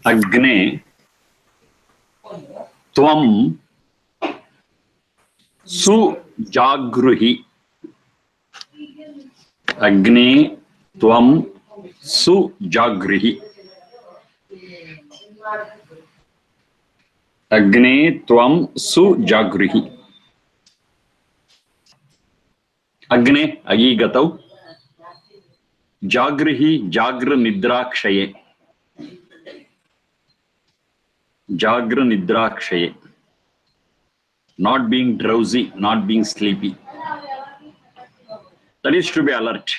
Agne Tvam Sujagruhi. Agne Tvam Sujagruhi. Agne Tvam Sujagruhi. Agne Agi Gatau. Jagrihi Jagra Nidra Kshaye. Jagra Nidra Kshaye. Not being drowsy, not being sleepy. That is to be alert.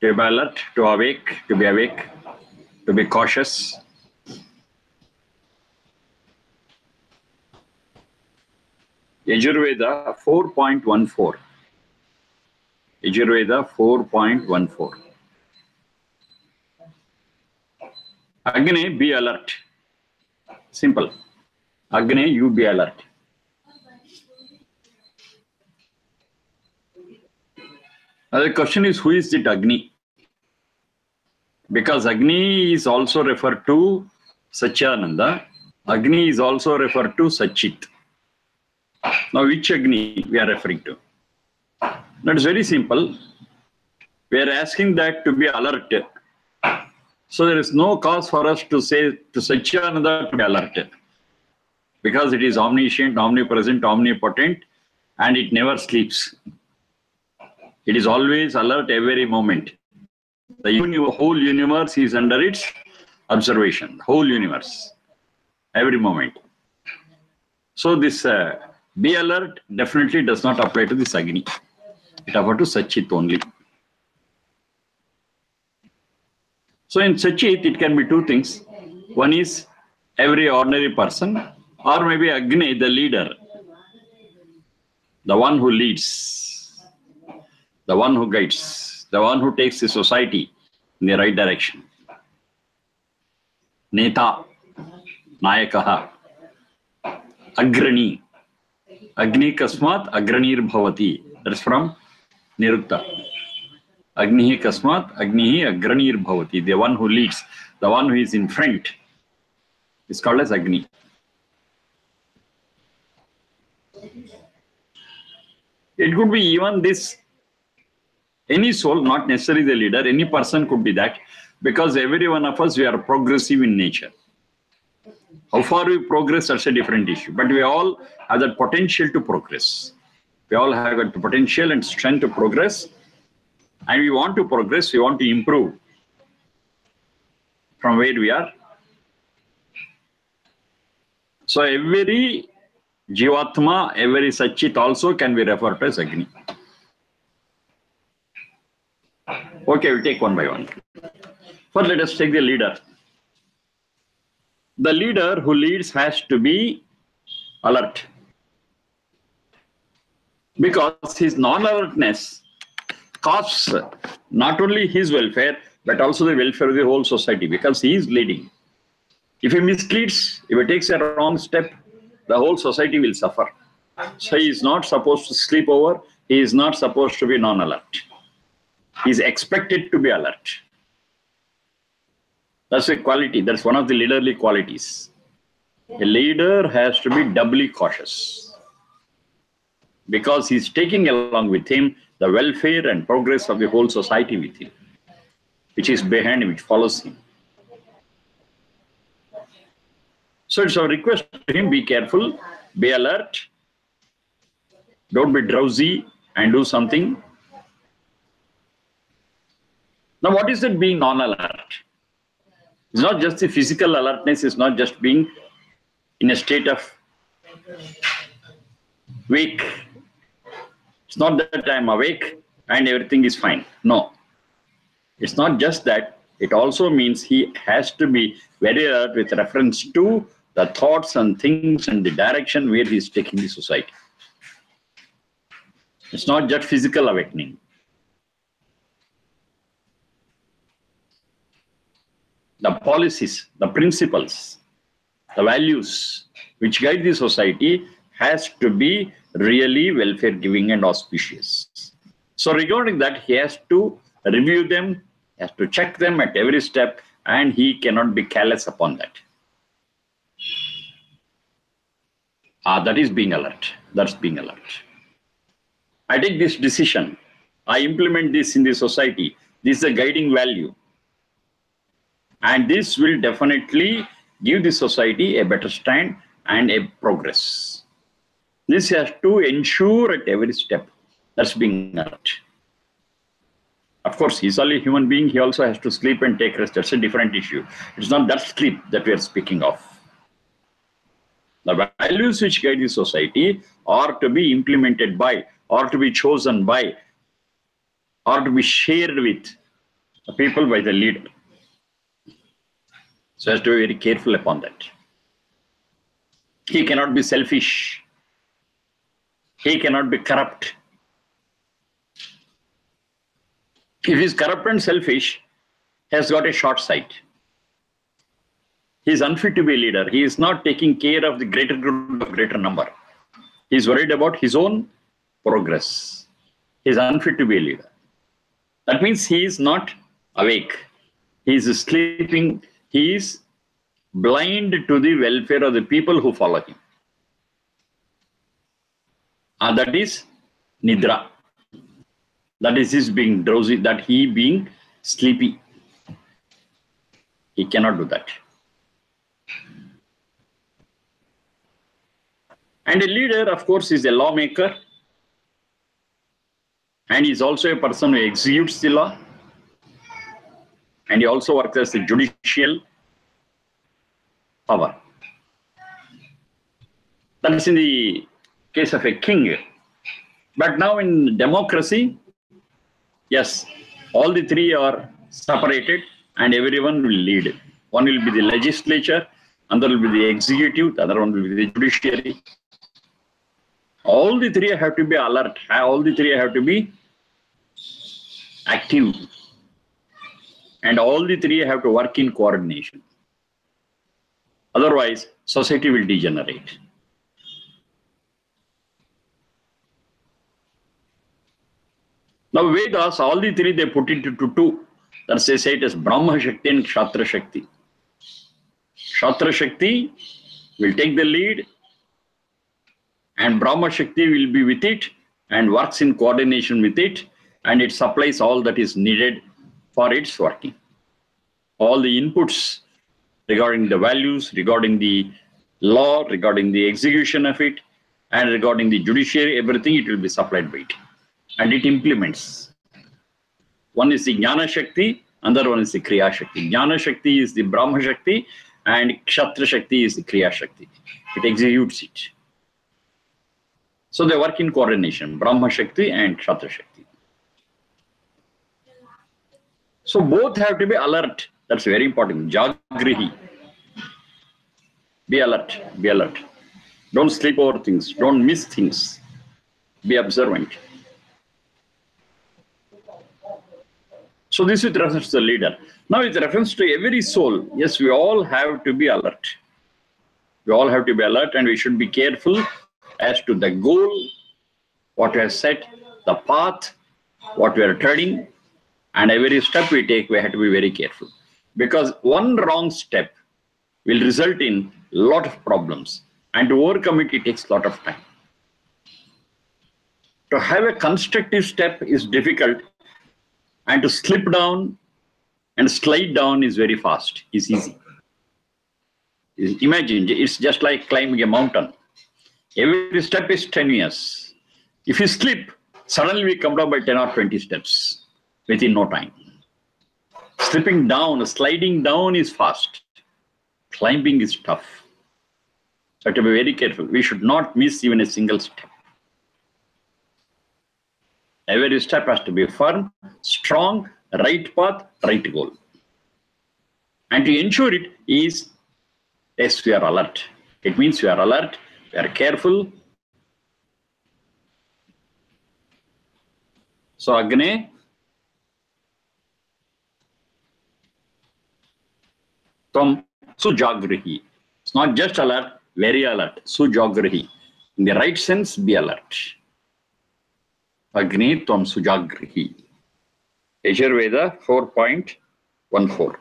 To be alert, to awake, to be awake, to be cautious. Yajurveda 4.14. Yajurveda 4.14. Agne, be alert. Simple. Agne, you be alert. Now the question is, who is it Agni? Because Agni is also referred to Satchidananda. Agni is also referred to Satchit. Now which Agni we are referring to? That is very simple. We are asking that to be alert. So there is no cause for us to say to Satchidananda to be alert. Because it is omniscient, omnipresent, omnipotent, and it never sleeps. It is always alert every moment. The whole universe is under its observation. Whole universe. Every moment. So this be alert definitely does not apply to this Agni. It applies to Satchit only. So in Satchit, it can be two things. One is every ordinary person, or maybe Agni, the leader, the one who leads, the one who guides, the one who takes the society in the right direction. Neta, Nayakaha, Agrani. Agni Kasmat Agranir Bhavati. That's from Nirukta. Agnihi Kasmat Agnihi Agranir Bhavati. The one who leads, the one who is in front is called as Agni. It could be even this, any soul, not necessarily the leader, any person could be that, because every one of us, we are progressive in nature. How far we progress, that's a different issue. But we all have that potential to progress. We all have the potential and strength to progress. And we want to progress, we want to improve from where we are. So every Jivatma, every Satchit also can be referred to as Agni. Okay, we'll take one by one. First, let us take the leader. The leader who leads has to be alert. Because his non-alertness costs not only his welfare, but also the welfare of the whole society, because he is leading. If he misleads, if he takes a wrong step, the whole society will suffer. So he is not supposed to sleep over, he is not supposed to be non-alert. He is expected to be alert. That's a quality, that's one of the leaderly qualities. A leader has to be doubly cautious, because he's taking along with him the welfare and progress of the whole society with him, which is behind him, which follows him. So it's our request to him, be careful, be alert, don't be drowsy and do something. Now what is it being non-alert? It's not just the physical alertness, it's not just being in a state of wake. It's not that I'm awake and everything is fine. No. It's not just that. It also means he has to be very alert with reference to the thoughts and things and the direction where he is taking the society. It's not just physical awakening. policies, the principles, the values which guide the society has to be really welfare giving and auspicious. So regarding that, he has to review them, he has to check them at every step, and he cannot be careless upon that. That is being alert. That's being alert. I take this decision. I implement this in the society. This is a guiding value. And this will definitely give the society a better stand and a progress. This has to ensure at every step. That's being alert. Of course, he's only a human being. He also has to sleep and take rest. That's a different issue. It's not that sleep that we are speaking of. The values which guide the society are to be implemented by, or to be chosen by, or to be shared with the people by the leader. So he has to be very careful upon that. He cannot be selfish. He cannot be corrupt. If he is corrupt and selfish, he has got a short sight. He is unfit to be a leader. He is not taking care of the greater good of greater number. He is worried about his own progress. He is unfit to be a leader. That means he is not awake. He is sleeping. He is blind to the welfare of the people who follow him. And that is nidra. That is his being drowsy, that he being sleepy. He cannot do that. And a leader, of course, is a lawmaker. And he is also a person who executes the law. And he also works as a judicial power. That is in the case of a king. But now in democracy, yes, all the three are separated and everyone will lead. One will be the legislature, another will be the executive, the other one will be the judiciary. All the three have to be alert. All the three have to be active. And all the three have to work in coordination. Otherwise, society will degenerate. Now, Vedas, all the three, they put it into two. That's they say it as Brahma Shakti and Kshatriya Shakti. Kshatriya Shakti will take the lead, and Brahma Shakti will be with it and works in coordination with it, and it supplies all that is needed for its working. All the inputs regarding the values, regarding the law, regarding the execution of it, and regarding the judiciary, everything, it will be supplied by it. And it implements. One is the Jnana Shakti, another one is the Kriya Shakti. Jnana Shakti is the Brahma Shakti, and Kshatriya Shakti is the Kriya Shakti. It executes it. So they work in coordination, Brahma Shakti and Kshatriya Shakti. So both have to be alert. That's very important. Jagrihi. Be alert. Be alert. Don't sleep over things. Don't miss things. Be observant. So this with reference to the leader. Now with reference to every soul, yes, we all have to be alert. We all have to be alert, and we should be careful as to the goal, what we have set, the path, what we are treading, and every step we take, we have to be very careful. Because one wrong step will result in a lot of problems, and to overcome it, it takes a lot of time. To have a constructive step is difficult, and to slip down and slide down is very fast, is easy. Imagine, it's just like climbing a mountain. Every step is tenuous. If you slip, suddenly we come down by 10 or 20 steps within no time. Slipping down, sliding down is fast. Climbing is tough. So have to be very careful. We should not miss even a single step. Every step has to be firm, strong, right path, right goal. And to ensure it is, yes, we are alert. It means we are alert, we are careful. So Agne, Tvam sujagrihi. It's not just alert, very alert. Sujagrihi. In the right sense, be alert. Agni tvam sujagrihi. Veda 4.14.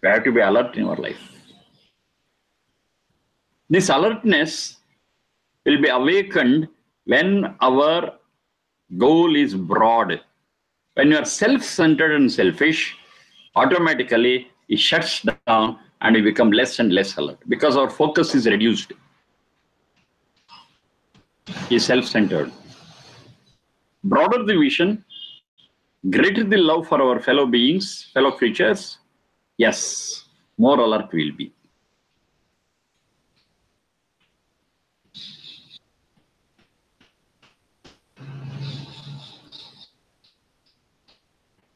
We have to be alert in our life. This alertness will be awakened when our goal is broad. When you are self-centered and selfish, automatically it shuts down and we become less and less alert because our focus is reduced. Is self-centered. Broader the vision, greater the love for our fellow beings, fellow creatures, yes, more alert we'll be.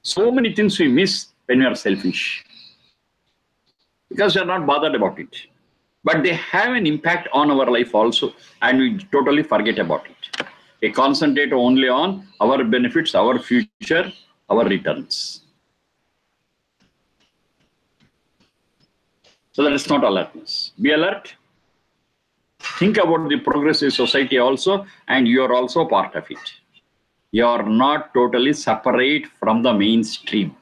So many things we miss when we are selfish because we are not bothered about it. But they have an impact on our life also, and we totally forget about it. We concentrate only on our benefits, our future, our returns. So that is not alertness. Be alert. Think about the progressive society also, and you are also part of it. You are not totally separate from the mainstream.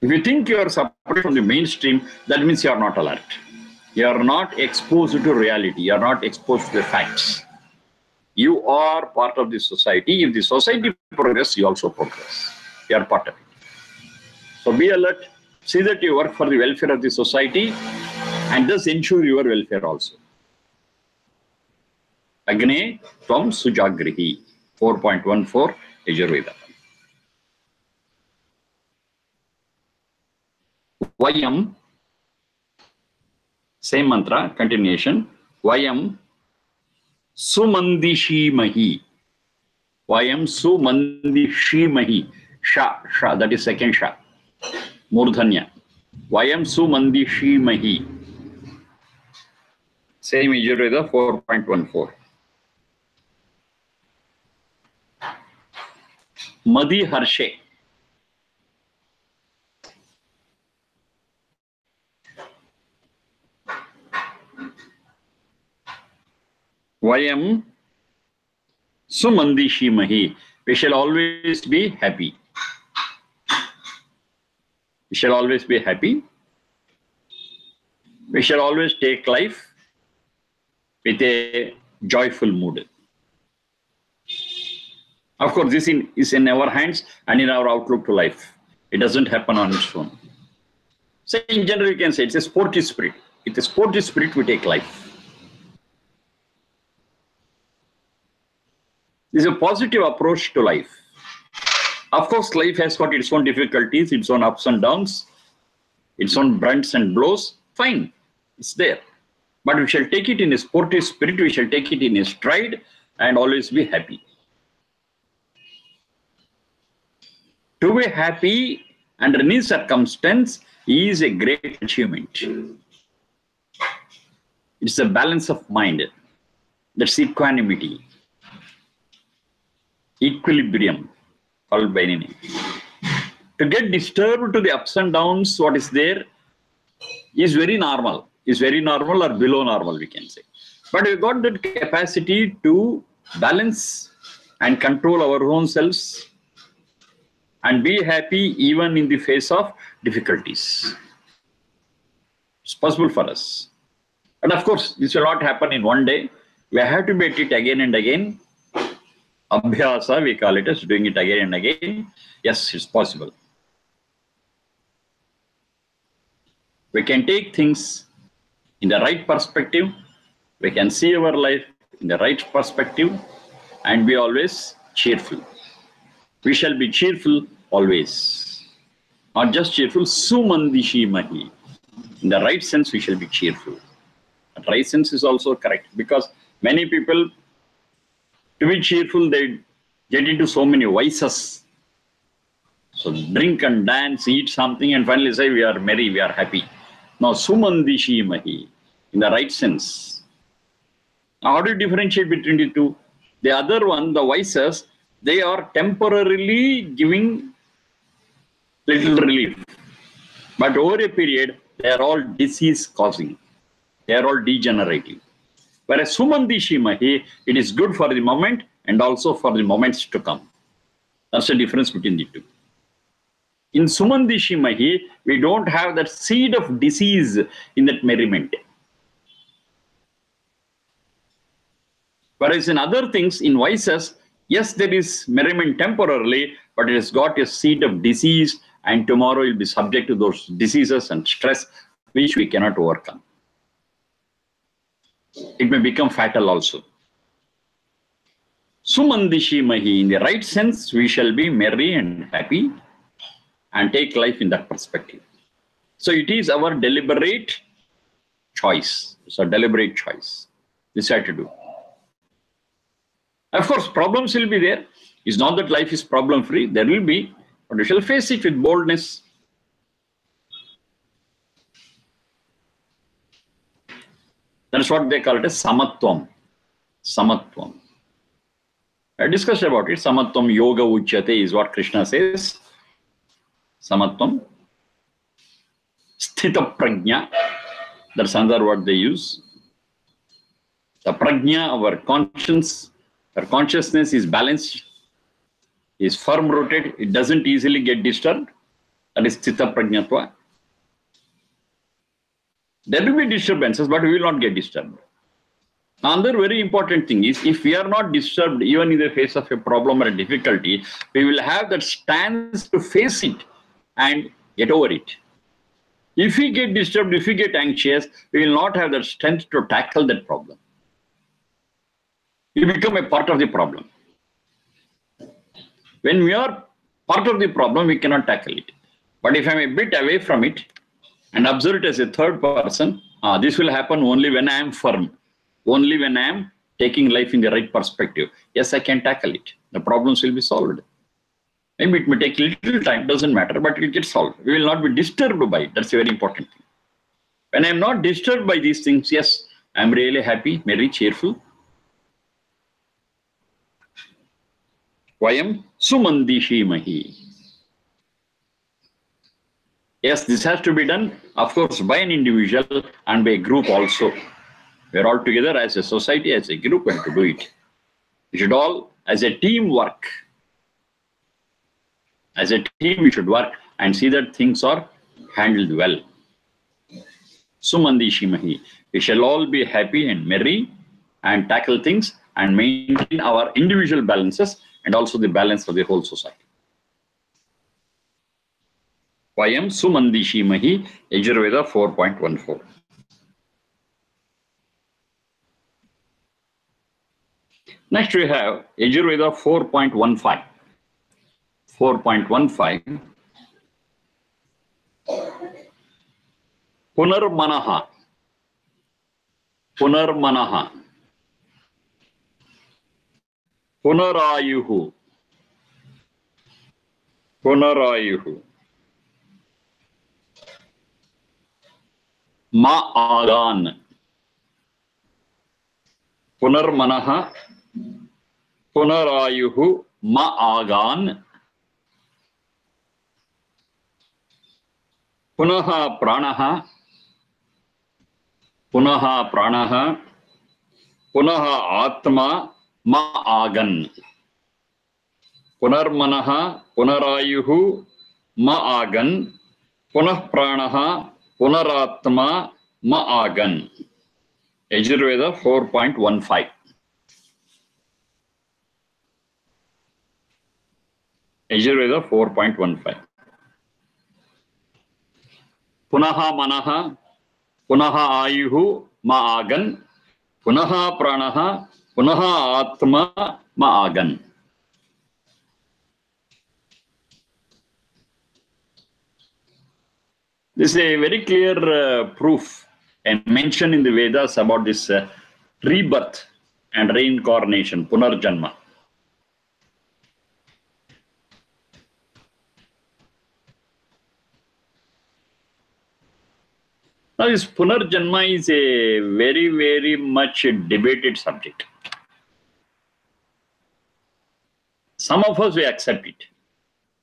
If you think you are separate from the mainstream, that means you are not alert. You are not exposed to reality. You are not exposed to the facts. You are part of the society. If the society progresses, you also progress. You are part of it. So be alert. See that you work for the welfare of the society and thus ensure your welfare also. Agne tvam sujagrihi. 4.14 Veda. Vayam, same mantra, continuation. Vayam sumandishimahi. Vayam sumandishimahi. Sha, that is second sha. Murdhanya. Vayam sumandishimahi. Same Veda 4.14. Madhi harshe. Vayam sumandishimahi. We shall always be happy. We shall always be happy. We shall always take life with a joyful mood. Of course, this is in our hands and in our outlook to life. It doesn't happen on its own. So in general, you can say it's a sporty spirit. With a sporty spirit, we take life. This is a positive approach to life. Of course, life has got its own difficulties, its own ups and downs, its own brunts and blows. Fine, it's there. But we shall take it in a sportive spirit, we shall take it in a stride and always be happy. To be happy under any circumstance is a great achievement. It's a balance of mind. That's equanimity. Equilibrium, called by any name. To get disturbed to the ups and downs, what is there, is very normal. Is very normal or below normal, we can say. But we've got that capacity to balance and control our own selves and be happy even in the face of difficulties. It's possible for us. And of course, this will not happen in one day. We have to be at it again and again. Abhyasa, we call it as doing it again and again. Yes, it's possible. We can take things in the right perspective. We can see our life in the right perspective and be always cheerful. We shall be cheerful always. Not just cheerful, sumandishimahi. In the right sense, we shall be cheerful. The right sense is also correct because many people, to be cheerful, they get into so many vices. So drink and dance, eat something, and finally say we are merry, we are happy. Now, sumandishimahi, in the right sense. Now, how do you differentiate between the two? The other one, the vices, they are temporarily giving little relief. But over a period, they are all disease causing. They are all degenerating. Whereas Sumandishi Mahi, it is good for the moment and also for the moments to come. That's the difference between the two. In Sumandishi Mahi, we don't have that seed of disease in that merriment. Whereas in other things, in vices, yes, there is merriment temporarily, but it has got a seed of disease, and tomorrow you'll be subject to those diseases and stress, which we cannot overcome. It may become fatal also. Sumandishi Mahi, in the right sense, we shall be merry and happy and take life in that perspective. So it is our deliberate choice. It's a deliberate choice. Decide to do. Of course, problems will be there. It's not that life is problem-free. There will be, but we shall face it with boldness. That's what they call it as samatvam. Samatvam. I discussed about it. Samatvam yoga uchyate is what Krishna says. Samatvam. Sthita prajna. That's another word they use. The prajna, our conscience, our consciousness is balanced, is firm-rooted. It doesn't easily get disturbed. That is sthita prajnatva. There will be disturbances, but we will not get disturbed. Another very important thing is, if we are not disturbed even in the face of a problem or a difficulty, we will have that stance to face it and get over it. If we get disturbed, if we get anxious, we will not have that strength to tackle that problem. We become a part of the problem. When we are part of the problem, we cannot tackle it. But if I'm a bit away from it and observe it as a third person, this will happen only when I am firm. Only when I am taking life in the right perspective. Yes, I can tackle it. The problems will be solved. Maybe it may take a little time, doesn't matter, but it will get solved. We will not be disturbed by it. That's a very important thing. When I am not disturbed by these things, yes, I am really happy, merry, cheerful. Vayam sumandishi mahi. Yes, this has to be done, of course, by an individual and by a group also. We are all together as a society, as a group, and to do it. We should all, as a team, work. As a team, we should work and see that things are handled well. Sumandishi mahi. We shall all be happy and merry and tackle things and maintain our individual balances and also the balance of the whole society. Vayam sumandishi mahi, Yajurveda 4.14. Next we have Yajurveda 4.15. 4.15. Punarmanaha. Punarmanaha. Punarayuhu. Punarayuhu. Ma'agan. Punarmanaha. Punarayuhu. Ma'agan. Punaha pranaha. Punaha pranaha. Punaha atma. Ma'agan. Punarmanaha. Punarayuhu. Ma'agan. Punah pranaha. Punaratma. Ma'agan. Yajurveda 4.15. Yajurveda 4.15. Punaha manaha, punaha ayuhu ma'agan, punaha pranaha, punaha atma ma'agan. This is a very clear proof and mention in the Vedas about this rebirth and reincarnation, punarjanma. Now, this punarjanma is a very, very much debated subject. Some of us, we accept it.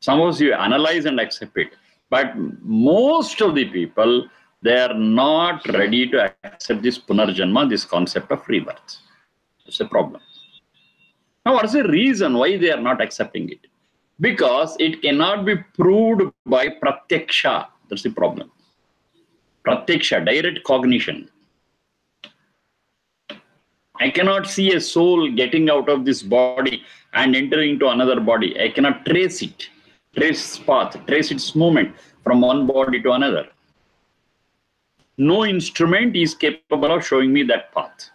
Some of us, we analyze and accept it. But most of the people, they are not ready to accept this Punarjanma, this concept of rebirth. That's a problem. Now, what is the reason why they are not accepting it? Because it cannot be proved by pratyaksha. That's the problem. Pratyaksha, direct cognition. I cannot see a soul getting out of this body and entering into another body. I cannot trace it, trace its path, trace its movement from one body to another. No instrument is capable of showing me that path.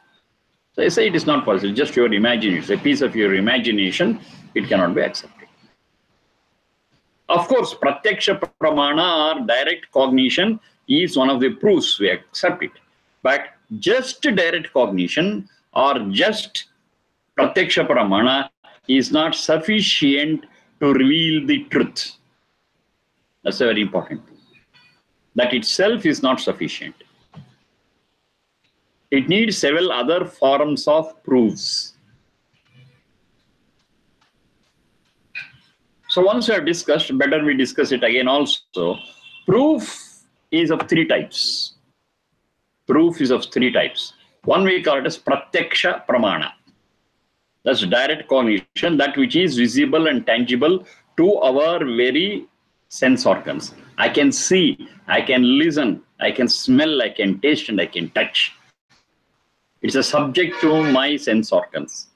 So I say it is not possible, just your imagination. It's a piece of your imagination, it cannot be accepted. Of course, pratyaksha pramana or direct cognition is one of the proofs, we accept it. But just direct cognition or just pratyaksha pramana is not sufficient to reveal the truth. That's a very important thing. That itself is not sufficient. It needs several other forms of proofs. So once we have discussed, better we discuss it again also. Proof is of three types. Proof is of three types. One we call it as pratyaksha pramana. That's direct cognition, that which is visible and tangible to our very sense organs. I can see, I can listen, I can smell, I can taste, and I can touch. It's a subject to my sense organs.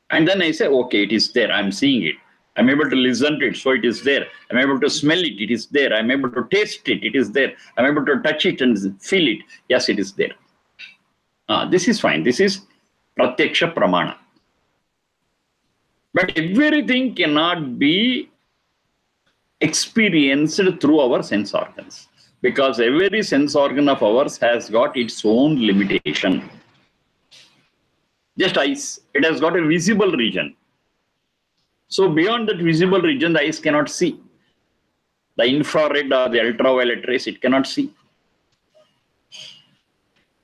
And then I say, okay, it is there, I'm seeing it. I'm able to listen to it, so it is there. I'm able to smell it, it is there. I'm able to taste it, it is there. I'm able to touch it and feel it. Yes, it is there. This is fine. This is pratyaksha pramana. But everything cannot be experienced through our sense organs, because every sense organ of ours has got its own limitation. Just eyes, it has got a visible region. So beyond that visible region, the eyes cannot see. The infrared or the ultraviolet rays, it cannot see.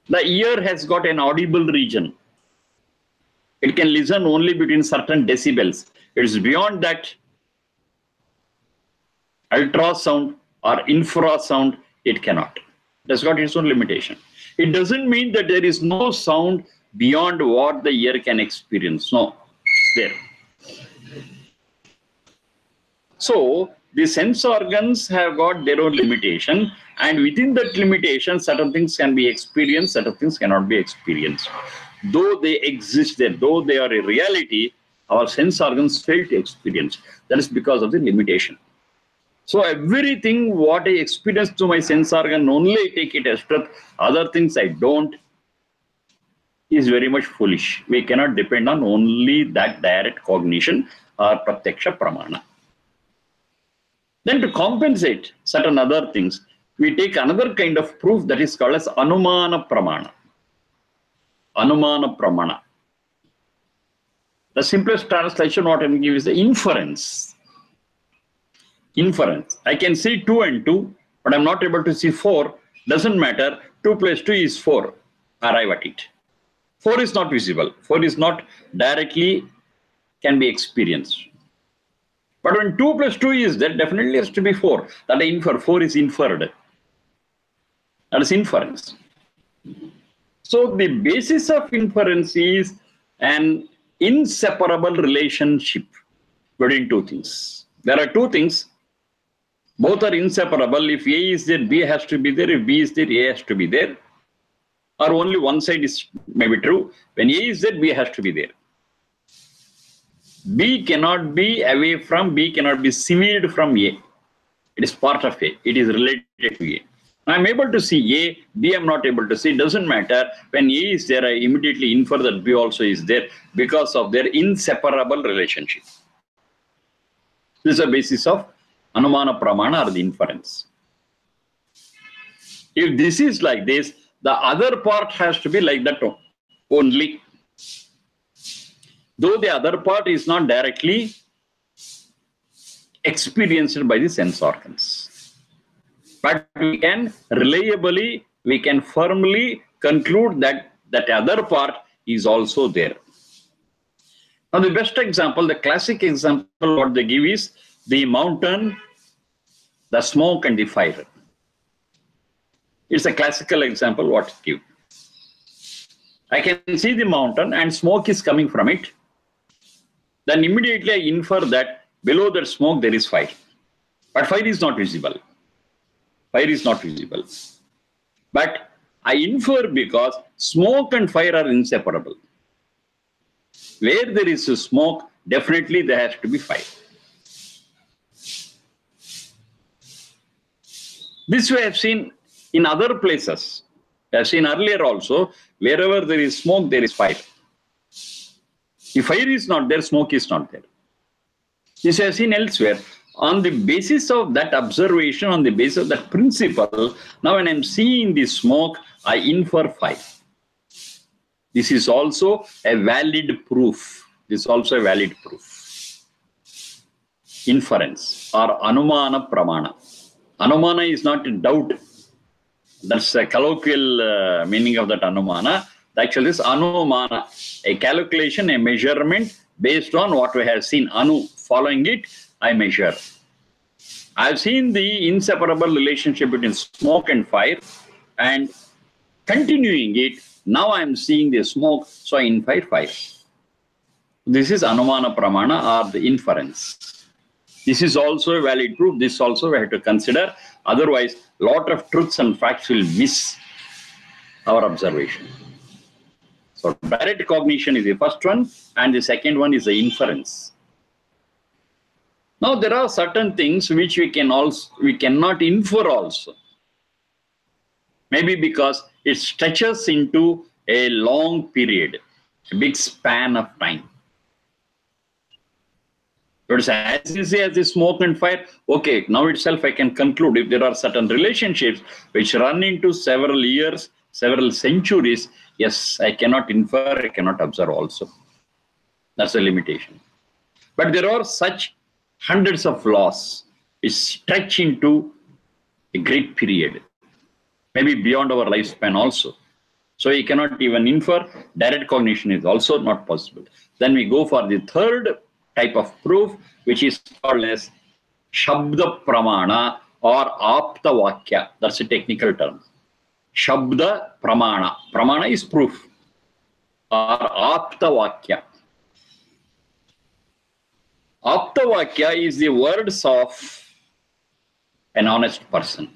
The ear has got an audible region. It can listen only between certain decibels. It is beyond that ultrasound or infrasound, it cannot. It has got its own limitation. It doesn't mean that there is no sound beyond what the ear can experience. No, it's there. So the sense organs have got their own limitation, and within that limitation, certain things can be experienced, certain things cannot be experienced. Though they exist there, though they are a reality, our sense organs fail to experience. That is because of the limitation. So everything what I experience through my sense organ, only I take it as truth. Other things I don't, is very much foolish. We cannot depend on only that direct cognition or pratyaksha pramana. Then to compensate certain other things, we take another kind of proof that is called as anumana pramana. Anumana pramana. The simplest translation what I can give is the inference. Inference. I can see 2 and 2, but I'm not able to see 4. Doesn't matter. 2 plus 2 is 4. Arrive at it. 4 is not visible. 4 is not directly can be experienced. But when 2 plus 2 is there, definitely has to be 4. That I infer. 4 is inferred. That is inference. So the basis of inference is an inseparable relationship between two things. There are two things. Both are inseparable. If A is there, B has to be there. If B is there, A has to be there. Or only one side is maybe true. When A is there, B has to be there. B cannot be away from, B cannot be severed from A. It is part of A. It is related to A. I am able to see A, B I am not able to see. It doesn't matter. When A is there, I immediately infer that B also is there because of their inseparable relationship. This is the basis of Anumana Pramana or the inference. If this is like this, the other part has to be like that only. Though the other part is not directly experienced by the sense organs. But we can reliably, we can firmly conclude that that other part is also there. Now the best example, the classic example what they give is the mountain the smoke and the fire. It's a classical example what I give. I can see the mountain and smoke is coming from it. Then immediately I infer that below that smoke there is fire. But fire is not visible. Fire is not visible. But I infer because smoke and fire are inseparable. Where there is smoke, definitely there has to be fire. This we have seen in other places. I have seen earlier also, wherever there is smoke, there is fire. If fire is not there, smoke is not there. This I have seen elsewhere. On the basis of that observation, on the basis of that principle, now when I am seeing the smoke, I infer fire. This is also a valid proof. This is also a valid proof. Inference or anumana pramana. Anumana is not a doubt. That's a colloquial meaning of that anumana. Actually, is anumana, a calculation, a measurement based on what we have seen. Anu, following it, I measure. I've seen the inseparable relationship between smoke and fire, and continuing it, now I'm seeing the smoke, so I infer fire. This is anumana pramana or the inference. This is also a valid proof. This also we have to consider. Otherwise, lot of truths and facts will miss our observation. So direct cognition is the first one, and the second one is the inference. Now there are certain things which we cannot infer also. Maybe because it stretches into a long period, a big span of time. But as you say, as the smoke and fire, okay, now itself I can conclude if there are certain relationships which run into several years, several centuries, yes, I cannot infer, I cannot observe also. That's a limitation. But there are such hundreds of laws which stretch into a great period, maybe beyond our lifespan also. So you cannot even infer. Direct cognition is also not possible. Then we go for the third type of proof, which is called as Shabda Pramana or Apta Vakya. That's a technical term. Shabda Pramana. Pramana is proof. Or Apta Vakya. Apta Vakya is the words of an honest person.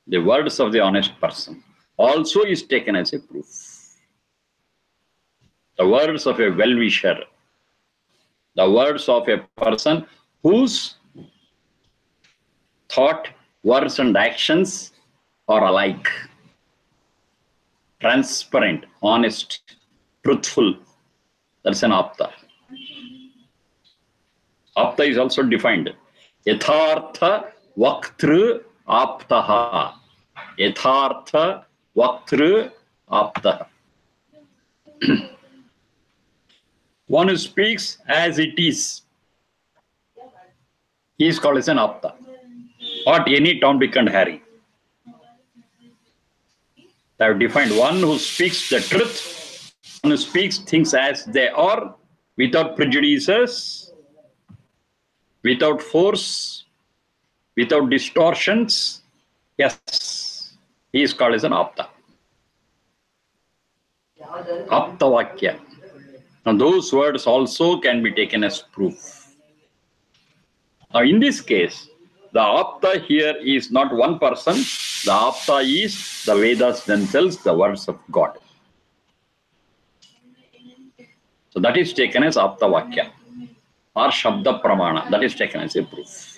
The words of the honest person also is taken as a proof. The words of a well-wisher. The words of a person whose thought, words and actions are alike. Transparent, honest, truthful. That's an apta. Apta is also defined. Yathartha vaktru aptaha. Yathartha vaktru aptaha. One who speaks as it is. He is called as an apta. Not any Tom, Dick and Harry. They have defined one who speaks the truth, one who speaks things as they are, without prejudices, without force, without distortions. Yes, he is called as an apta. Apta Vakya. Now those words also can be taken as proof. Now in this case, the apta here is not one person. The apta is the Vedas themselves, the words of God. So that is taken as apta vakya or shabda pramana. That is taken as a proof.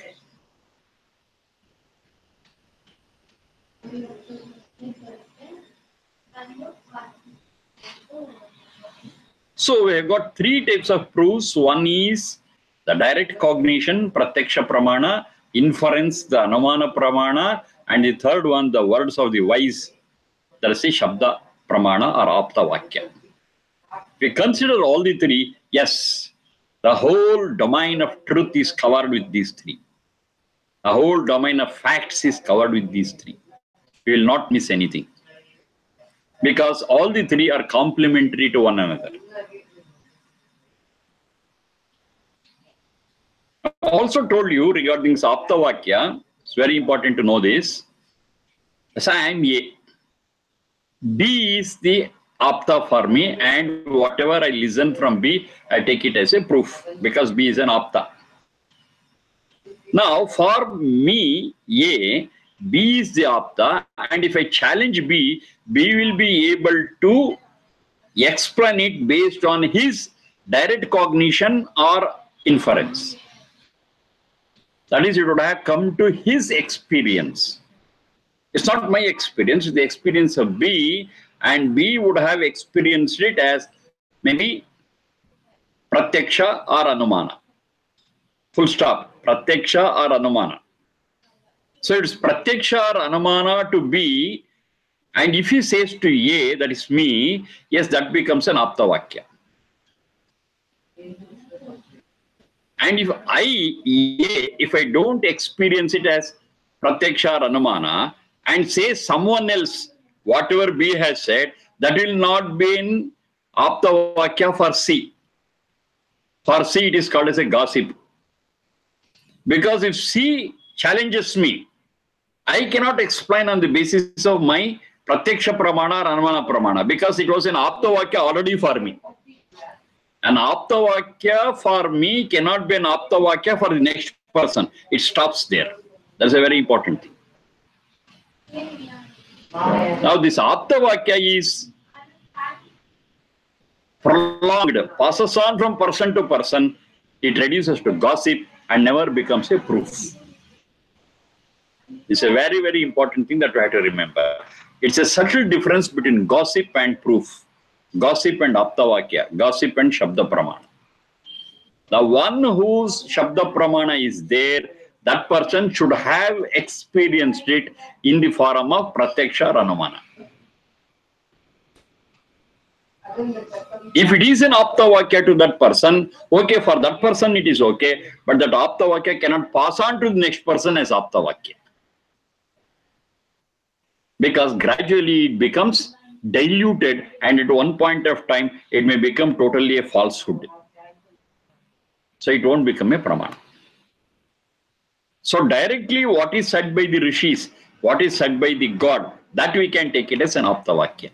So we have got three types of proofs. One is the direct cognition, pratyaksha pramana, inference, the anumana pramana, and the third one, the words of the wise, that is the shabda pramana or apta vakya. We consider all the three, yes, the whole domain of truth is covered with these three. The whole domain of facts is covered with these three. We will not miss anything. Because all the three are complementary to one another. also told you regarding Saptavakya, it's very important to know this. So I am A. B is the Apta for me, and whatever I listen from B, I take it as a proof because B is an Apta. Now, for me, A, B is the Apta, and if I challenge B, B will be able to explain it based on his direct cognition or inference. That is, it would have come to his experience. It's not my experience, it's the experience of B, and B would have experienced it as maybe Pratyaksha or Anumana. Full stop. Pratyaksha or Anumana. So it's Pratyaksha or Anumana to B, and if he says to A, that is me, yes, that becomes an Aptavakya. And if if I don't experience it as Pratyaksha or Anumana and say someone else, whatever B has said, that will not be in Aptavakya for C. For C, it is called as a gossip. Because if C challenges me, I cannot explain on the basis of my Pratyaksha Pramana or Anumana Pramana because it was an Aptavakya already for me. An Aptavakya for me cannot be an Aptavakya for the next person. It stops there. That's a very important thing. Now this Aptavakya is prolonged, passes on from person to person. It reduces to gossip and never becomes a proof. It's a very, very important thing that we have to remember. It's a subtle difference between gossip and proof. Gossip and Aptavakya, gossip and Shabda Pramana. The one whose Shabda Pramana is there, that person should have experienced it in the form of Pratyaksha or Anumana. If it is an Aptavakya to that person, okay, for that person it is okay, but that Aptavakya cannot pass on to the next person as Aptavakya. Because gradually it becomes diluted, and at one point of time it may become totally a falsehood. So it won't become a Pramana. So directly what is said by the Rishis, what is said by the God, that we can take it as an Aptavakya.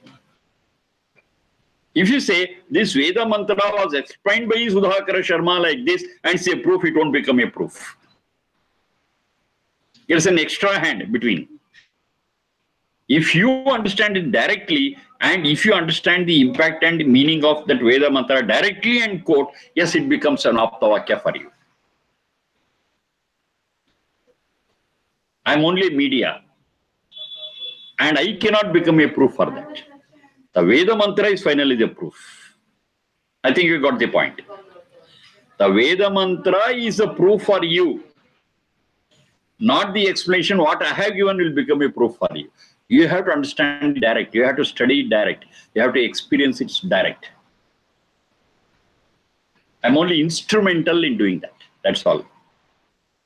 If you say this Veda mantra was explained by Sudhakara Sharma like this and say proof, it won't become a proof. There's an extra hand between. If you understand it directly, and if you understand the impact and meaning of that Veda mantra directly and quote, yes, it becomes an Aptavakya for you. I'm only media, and I cannot become a proof for that. The Veda mantra is finally the proof. I think you got the point. The Veda mantra is a proof for you. Not the explanation what I have given will become a proof for you. You have to understand direct. You have to study it direct. You have to experience it direct. I'm only instrumental in doing that. That's all.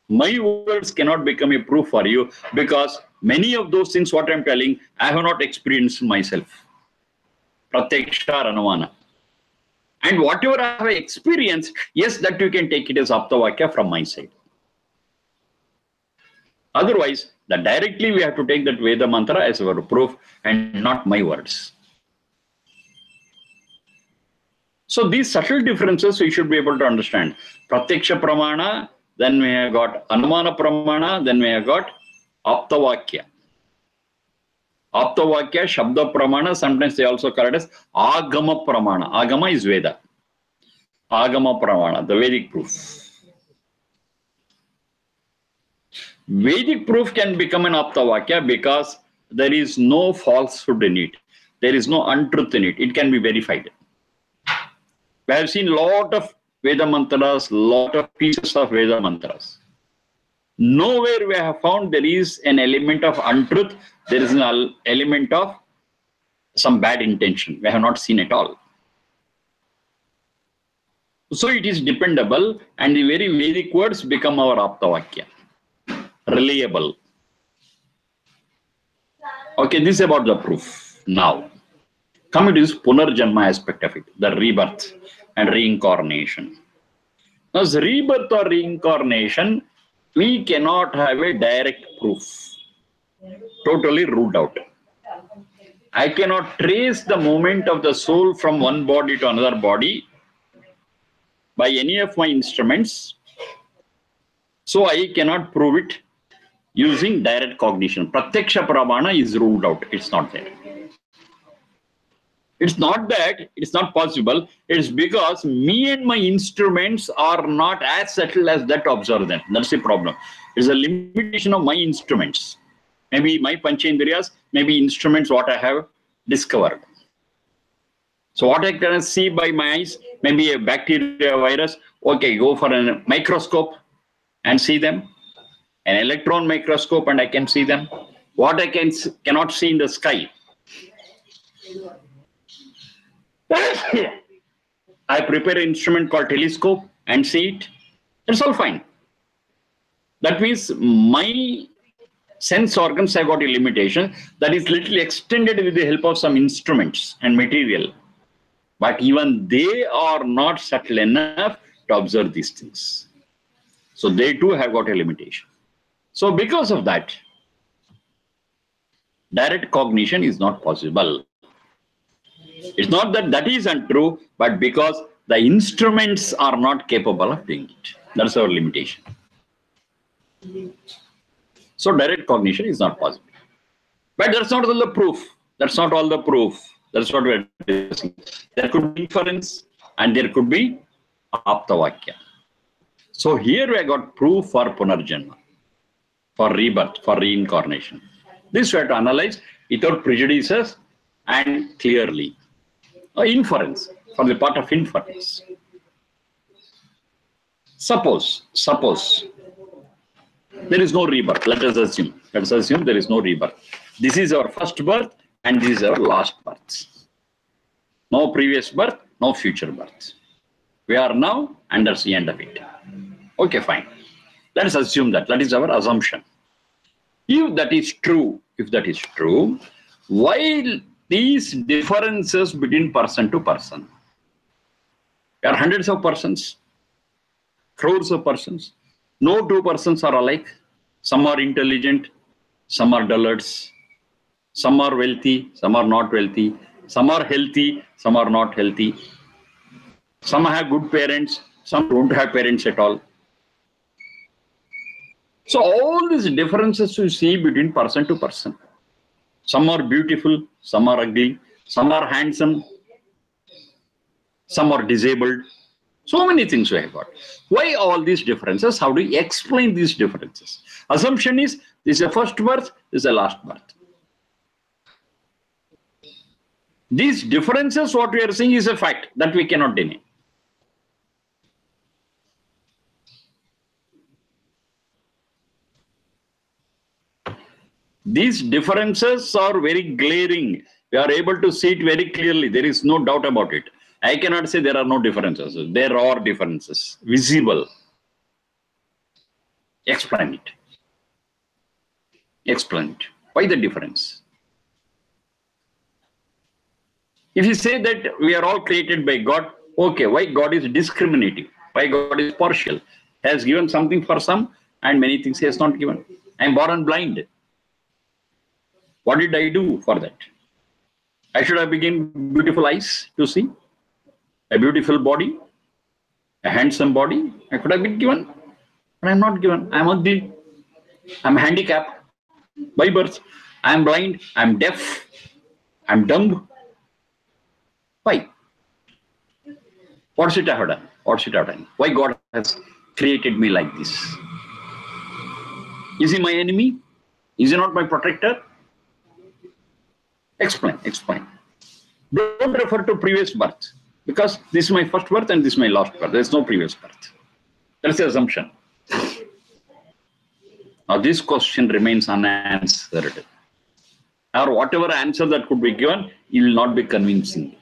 My words cannot become a proof for you because many of those things what I'm telling, I have not experienced myself. Pratyaksha or Anumana. And whatever I have experienced, yes, that you can take it as Aptavakya from my side. Otherwise, that directly we have to take that Veda mantra as our proof and not my words. So these subtle differences we should be able to understand. Pratyaksha Pramana, then we have got Anumana Pramana, then we have got Aptavakya. Aptavakya, Shabda Pramana, sometimes they also call it as Agama Pramana. Agama is Veda. Agama Pramana, the Vedic proof. Vedic proof can become an Aptavakya because there is no falsehood in it. There is no untruth in it. It can be verified. We have seen a lot of Veda mantras, lot of pieces of Veda mantras. Nowhere we have found there is an element of untruth. There is an element of some bad intention. We have not seen at all. So it is dependable, and the very Vedic words become our Aptavakya. Reliable. Okay, this is about the proof. Now, coming to this Punarjanma aspect of it, the rebirth and reincarnation. As rebirth or reincarnation, we cannot have a direct proof. Totally ruled out. I cannot trace the movement of the soul from one body to another body by any of my instruments. So I cannot prove it using direct cognition. Pratyaksha pramana is ruled out. It's not there. It's not that it's not possible. It's because me and my instruments are not as subtle as that observer. That's the problem. It's a limitation of my instruments. Maybe my panchendriyas, maybe instruments what I have discovered. So what I can see by my eyes, maybe a bacteria, virus. Okay, go for a microscope and see them. An electron microscope and I can see them. What I cannot see in the sky. I prepare an instrument called telescope and see it. It's all fine. That means my sense organs have got a limitation that is little extended with the help of some instruments and material. But even they are not subtle enough to observe these things. So they too have got a limitation. So because of that, direct cognition is not possible. It's not that that is untrue, but because the instruments are not capable of doing it. That's our limitation. So direct cognition is not possible. But that's not all the proof. That's not all the proof. That's what we're discussing. There could be inference and there could be aptavakya. So here we got proof for punarjanma, for rebirth, for reincarnation. This we have to analyze without prejudices and clearly. Inference, for the part of inference. Suppose there is no rebirth. Let us assume there is no rebirth. This is our first birth and this is our last birth. No previous birth, no future birth. We are now and that's the end of it. Okay, fine. Let us assume that. That is our assumption. If that is true, why these differences between person to person? There are hundreds of persons, crores of persons. No two persons are alike. Some are intelligent, some are dullards. Some are wealthy, some are not wealthy. Some are healthy, some are not healthy. Some have good parents, some don't have parents at all. So all these differences you see between person to person. Some are beautiful, some are ugly, some are handsome, some are disabled. So many things we have got. Why all these differences? How do you explain these differences? Assumption is this is the first birth, this is the last birth. These differences, what we are seeing is a fact that we cannot deny. These differences are very glaring. We are able to see it very clearly. There is no doubt about it. I cannot say there are no differences. There are differences, visible. Explain it. Explain it. Why the difference? If you say that we are all created by God, okay, why God is discriminative? Why God is partial? He has given something for some and many things he has not given. I am born blind. What did I do for that? I should have given beautiful eyes to see, a beautiful body, a handsome body. I could have been given, but I am not given. I am ugly. I am handicapped by birth. I am blind. I am deaf. I am dumb. Why? What should I have done? What should I have done? Why God has created me like this? Is he my enemy? Is he not my protector? Explain, explain. Don't refer to previous birth because this is my first birth and this is my last birth. There is no previous birth. That's the assumption. Now this question remains unanswered. Or whatever answer that could be given, it will not be convincing.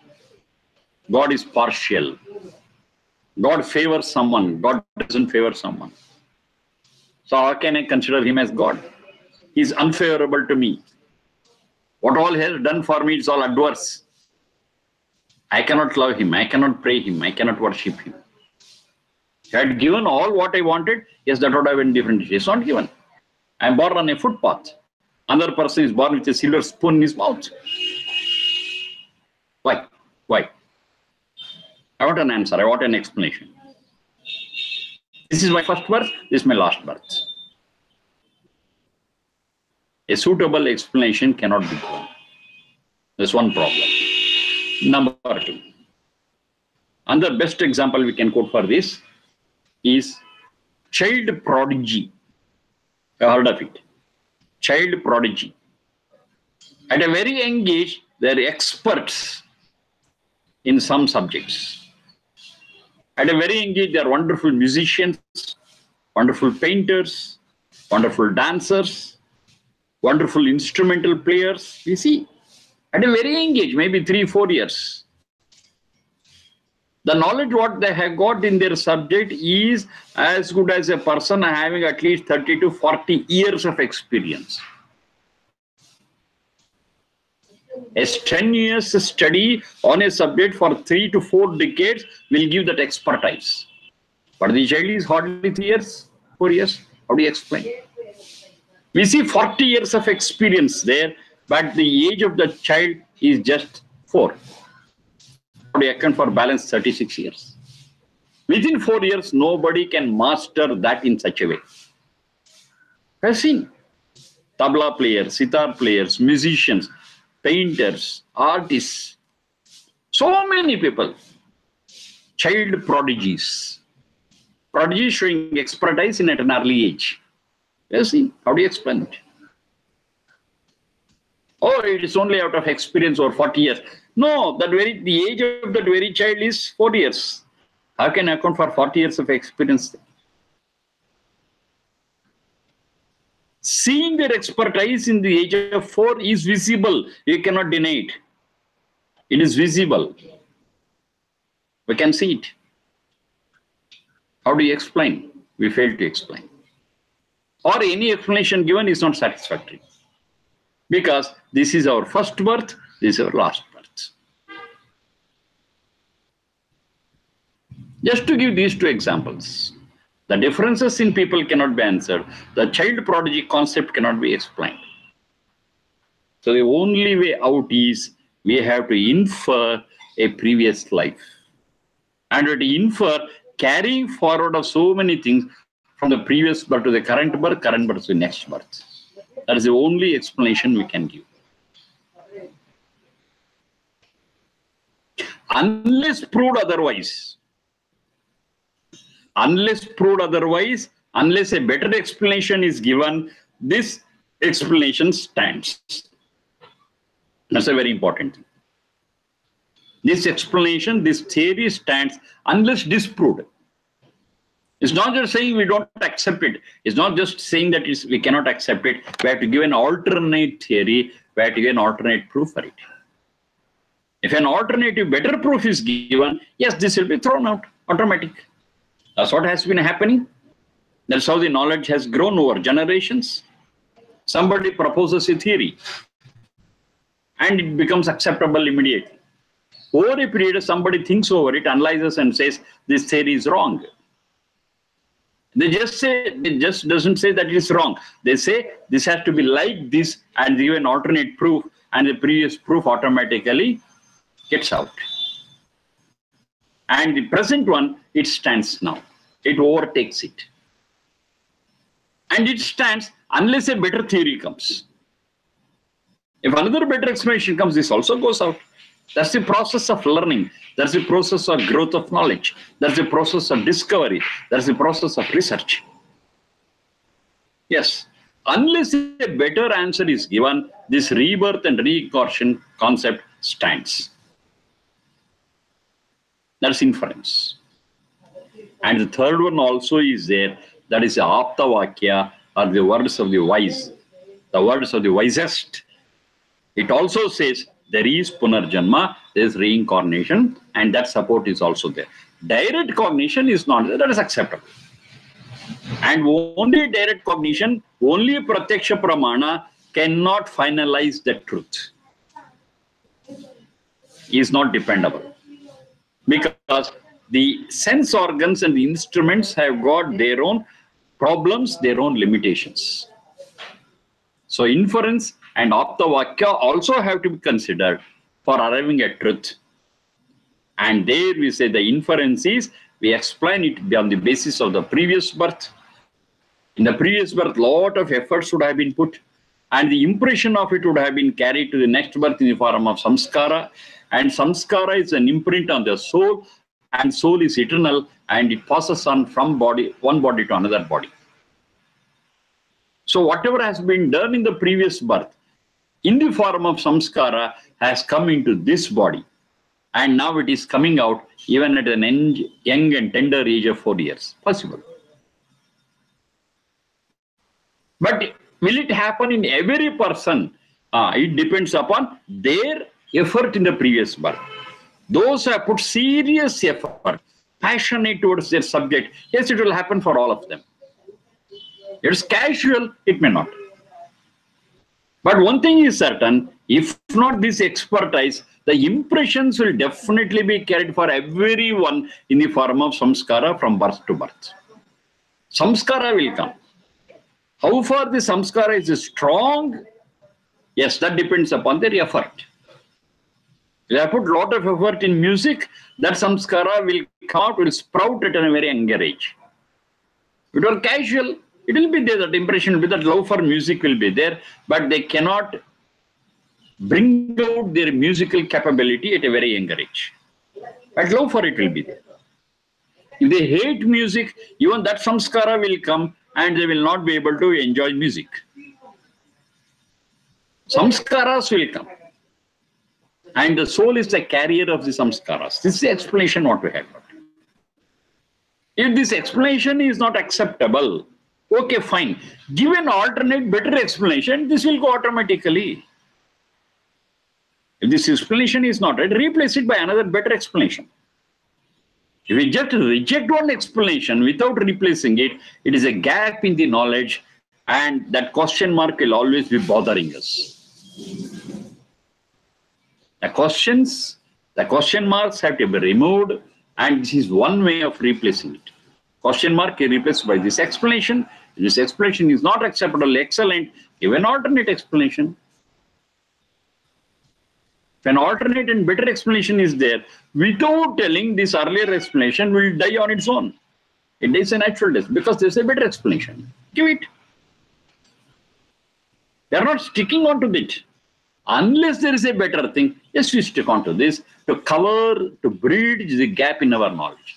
God is partial. God favors someone. God doesn't favor someone. So how can I consider him as God? He is unfavorable to me. What all he has done for me is all adverse. I cannot love him. I cannot pray him. I cannot worship him. Had given all what I wanted, yes, that would have been different. It's not given. I'm born on a footpath. Another person is born with a silver spoon in his mouth. Why? Why? I want an answer. I want an explanation. This is my first birth. This is my last birth. A suitable explanation cannot be given. There's one problem. Number two. Another best example we can quote for this is child prodigy. I heard of it. Child prodigy. At a very young age, they are experts in some subjects. At a very young age, they are wonderful musicians, wonderful painters, wonderful dancers, wonderful instrumental players. You see, at a very young age, maybe 3-4 years. The knowledge what they have got in their subject is as good as a person having at least 30 to 40 years of experience. A 10 years study on a subject for 3 to 4 decades will give that expertise. But the child is hardly 3 years, 4 years. How do you explain? We see 40 years of experience there, but the age of the child is just 4. How do you account for balance 36 years? Within 4 years, nobody can master that in such a way. I've seen tabla players, sitar players, musicians, painters, artists, so many people, child prodigies. Prodigies showing expertise in at an early age. You see, how do you explain it? Oh, it is only out of experience over 40 years. No, the age of that very child is 4 years. How can I account for 40 years of experience? Seeing their expertise in the age of 4 is visible. You cannot deny it. It is visible. We can see it. How do you explain? We fail to explain. Or any explanation given is not satisfactory. Because this is our first birth, this is our last birth. Just to give these 2 examples, the differences in people cannot be answered. The child prodigy concept cannot be explained. So the only way out is we have to infer a previous life. And to infer carrying forward of so many things from the previous birth to the current birth to the next birth. That is the only explanation we can give. Unless proved otherwise, unless a better explanation is given, this explanation stands. That's a very important thing. This explanation, this theory stands unless disproved. It's not just saying we don't accept it. It's not just saying that we cannot accept it. We have to give an alternate theory. We have to give an alternate proof for it. If an alternative, better proof is given, yes, this will be thrown out, automatic. That's what has been happening. That's how the knowledge has grown over generations. Somebody proposes a theory and it becomes acceptable immediately. Over a period, somebody thinks over it, analyzes and says, this theory is wrong. They just doesn't say that it is wrong. They say this has to be like this and give an alternate proof, and the previous proof automatically gets out. And the present one, it stands now. It overtakes it. And it stands unless a better theory comes. If another better explanation comes, this also goes out. That's the process of learning. That's the process of growth of knowledge. That's the process of discovery. That's the process of research. Yes, unless a better answer is given, this rebirth and reincarnation concept stands. That's inference. And the third one also is there. That is the Apta Vakya, or the words of the wise. The words of the wisest. It also says, there is Punarjanma, there is reincarnation, and that support is also there. Direct cognition is not there, that is acceptable. And only direct cognition, only Pratyaksha Pramana cannot finalize the truth. Is not dependable. Because the sense organs and the instruments have got their own problems, their own limitations. So inference and aptavakya also have to be considered for arriving at truth. And there we say the inference is, we explain it on the basis of the previous birth. In the previous birth, lot of efforts would have been put, and the impression of it would have been carried to the next birth in the form of samskara. And samskara is an imprint on the soul, and soul is eternal, and it passes on from one body to another body. So whatever has been done in the previous birth, in the form of samskara, has come into this body. And now it is coming out even at an young and tender age of 4 years. Possible. But will it happen in every person? It depends upon their effort in the previous birth. Those who have put serious effort, passionate towards their subject, yes, it will happen for all of them. It's casual, it may not. But one thing is certain, if not this expertise, the impressions will definitely be carried for everyone in the form of samskara from birth to birth. Samskara will come. How far the samskara is strong, yes, that depends upon their effort. If I put a lot of effort in music, that samskara will come out, will sprout at a very younger age. If it were casual, it will be there, that impression will be, that love for music will be there, but they cannot bring out their musical capability at a very younger age. But love for it will be there. If they hate music, even that samskara will come and they will not be able to enjoy music. Samskaras will come. And the soul is the carrier of the samskaras. This is the explanation what we have got. If this explanation is not acceptable, okay, fine. Give an alternate, better explanation, this will go automatically. If this explanation is not right, replace it by another better explanation. If we just reject one explanation without replacing it, it is a gap in the knowledge, and that question mark will always be bothering us. The question marks have to be removed, and this is one way of replacing it. Question mark is replaced by this explanation. If this explanation is not acceptable, excellent, give an alternate explanation. If an alternate and better explanation is there, without telling this earlier explanation will die on its own. It dies a natural death because there's a better explanation. Give it. They are not sticking on to it. Unless there is a better thing, yes, we stick on to this to cover, to bridge the gap in our knowledge,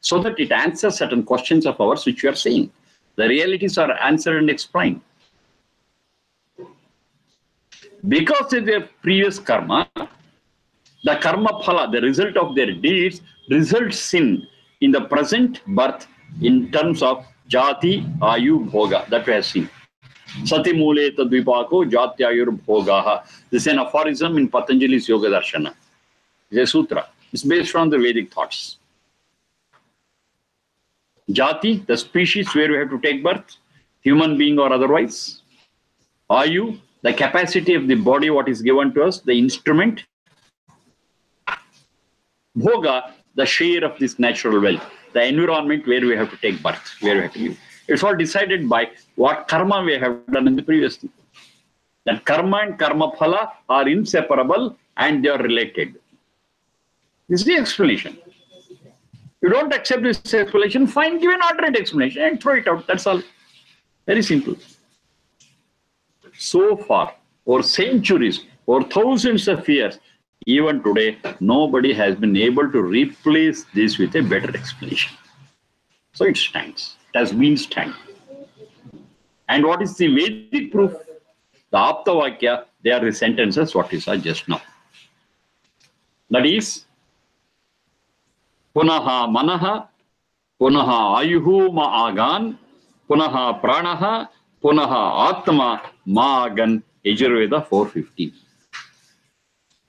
so that it answers certain questions of ours which we are saying. The realities are answered and explained. Because of their previous karma, the karma phala, the result of their deeds, results in the present birth in terms of jati, ayu, bhoga. That we have seen. Sati mule tadvipako jatyayur bhogaha. This is an aphorism in Patanjali's Yoga Darshana. It's a sutra. It's based on the Vedic thoughts. Jati, the species where we have to take birth, human being or otherwise. Ayu, the capacity of the body, what is given to us, the instrument. Bhoga, the share of this natural wealth, the environment where we have to take birth, where we have to live. It's all decided by what karma we have done in the previous thing. That karma and karma phala are inseparable and they are related. This is the explanation. You don't accept this explanation, fine, give an alternate explanation and throw it out. That's all. Very simple. So far, over centuries, over thousands of years, even today, nobody has been able to replace this with a better explanation. So it stands. It has been standing. And what is the Vedic proof? The Aptavakya, they are the sentences what you saw just now. That is, Punaha manaha, punaha ayuhu ma'agan, punaha pranaha, punaha atma ma'agan, Yajurveda 4:15.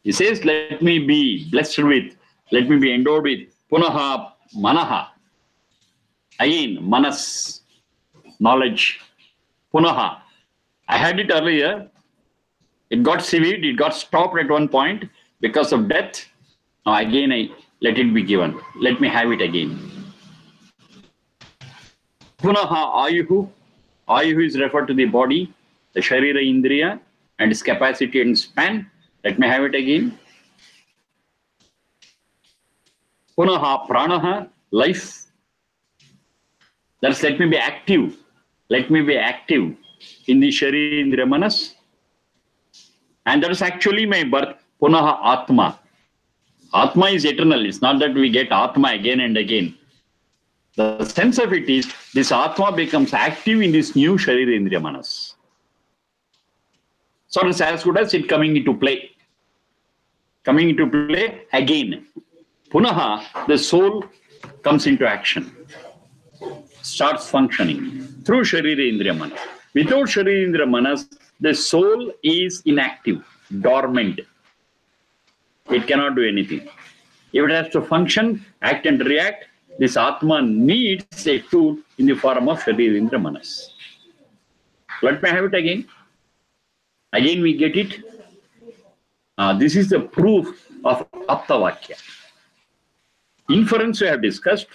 He says, let me be blessed with, let me be endowed with punaha manaha. Again, manas, knowledge. Punaha. I had it earlier. It got severed, it got stopped at one point because of death. Now again I let it be given. Let me have it again. Punaha ayuhu. Ayuhu is referred to the body, the sharira indriya, and its capacity and span. Let me have it again. Punaha pranaha, life. That's let me be active. Let me be active in the sharira indriya manas. And that is actually my birth. Punaha atma. Atma is eternal. It's not that we get Atma again and again. The sense of it is this Atma becomes active in this new Sharira Indriya Manas. So it's as good as it coming into play. Coming into play again. Punaha, the soul comes into action. Starts functioning through Sharira Indriya Manas. Without Sharira Indriya Manas, the soul is inactive, dormant. It cannot do anything. If it has to function, act and react, this Atma needs a tool in the form of Sharira Indriya Manas. Let me have it again. Again we get it. This is the proof of Aptavakya. Inference we have discussed.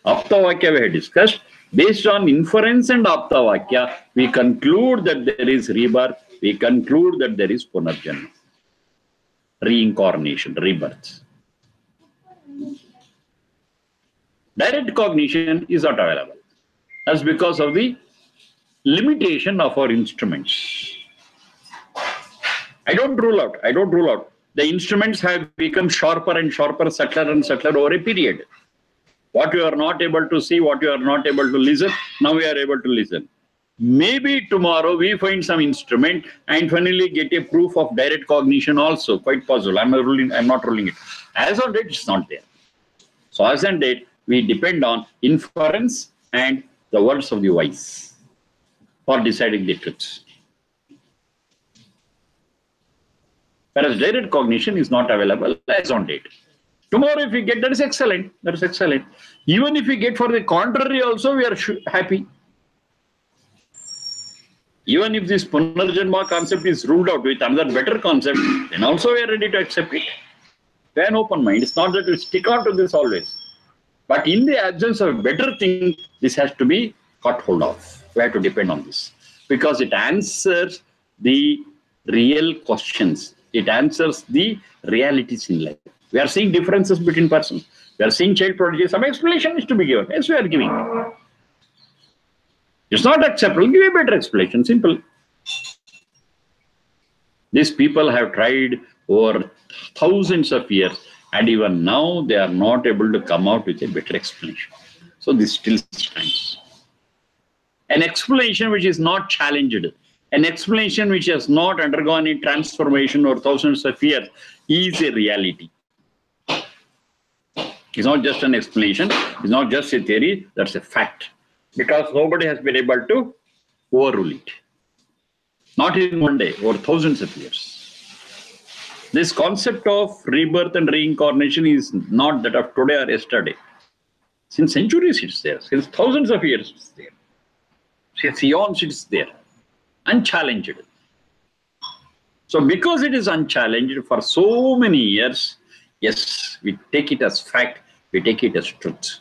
Aptavakya we have discussed. Based on inference and Aptavakya, we conclude that there is rebirth. We conclude that there is Punarjanma. Reincarnation, rebirth. Direct cognition is not available. That's because of the limitation of our instruments. I don't rule out. The instruments have become sharper and sharper, subtler and subtler over a period. What you are not able to see, what you are not able to listen, now we are able to listen. Maybe tomorrow we find some instrument and finally get a proof of direct cognition also. Quite possible. I'm not ruling it. As on date, it's not there. So as on date, we depend on inference and the words of the wise for deciding the truths. Whereas direct cognition is not available as on date. Tomorrow if we get, that is excellent. That is excellent. Even if we get for the contrary also, we are happy. Even if this Punarjanma concept is ruled out with another better concept, then also we are ready to accept it. We have an open mind. It's not that we stick on to this always. But in the absence of a better thing, this has to be got hold of. We have to depend on this. Because it answers the real questions. It answers the realities in life. We are seeing differences between persons. We are seeing child prodigy. Some explanation is to be given. Yes, we are giving. It's not acceptable. Give a better explanation. Simple. These people have tried over thousands of years, and even now they are not able to come out with a better explanation. So this still stands. An explanation which is not challenged, an explanation which has not undergone a transformation over thousands of years is a reality. It's not just an explanation. It's not just a theory. That's a fact. Because nobody has been able to overrule it. Not in one day, over thousands of years. This concept of rebirth and reincarnation is not that of today or yesterday. Since centuries it's there. Since thousands of years it's there. Since eons it's there. Unchallenged. So because it is unchallenged for so many years, yes, we take it as fact, we take it as truth.